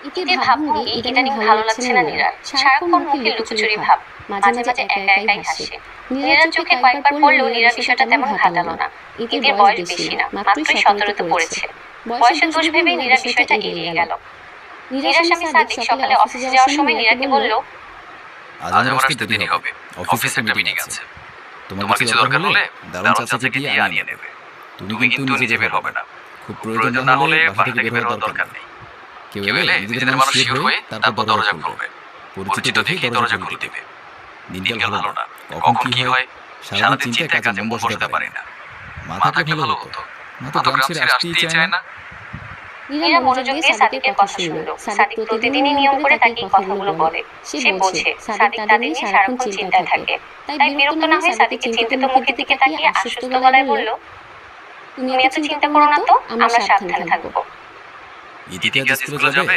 ঈদের ভাবভঙ্গি ইদানিং ভালো লাগছে না নীরার। সারাক্ষণ মুখে লুকোচুরি ভাব, মাঝে মাঝে একা একাই হাসে। নীরার চোখে কয়েকবার পড়লেও নীরা বিষয়টা তেমন ঘাটালো না। ঈদের বয়স বেশি না, মাত্রই 17তে পড়েছে। বয়সের দোষ ভেবে নীরা বিষয়টা এড়িয়ে গেল। নীরার স্বামী সাদিক সকালে অফিসে যাওয়ার সময় নীরাকে বলল, আজ আমার আসতে দেরি হবে, অফিসে একটা মিটিং আছে। তোমার কিছু দরকার হলে দারুণ চাচাকে দিয়ে আনিয়ে নেবে। তুমি কিন্তু নিজে বের হবে না। খুব প্রয়োজন না হলে বাসা থেকে বের হওয়ার দরকার নেই। কেউ এলে নিজেদের মানুষ শিওর হয়ে তারপর দরজা খুলবে। পরিচিত দেখেই দরজা খুলে দেবে। দিনকাল ভালো না, কখন কি হয় সারাদিন চিন্তায় কাজে মন বসতে পারি না। মা থাকলে ভালো হতো, মা তো গ্রাম ছেড়ে আসতেই চায় না। নীরা মনোযোগ দিয়ে সাদিকের কথা শুনল। সাদিক প্রতিদিনই নিয়ম করে তাকে এই কথাগুলো বলে। সে বোঝে সাদিক তাদের নিয়ে সারাক্ষণ চিন্তায় থাকে। তাই বিরক্ত না হয়ে সাদিকের চিন্তিত মুখের দিকে তাকিয়ে আশ্বস্ত গলায় বলল, তুমি এত চিন্তা করো না তো, আমরা সাবধানে থাকবো। ঈদ কি আজ স্কুলে যাবে?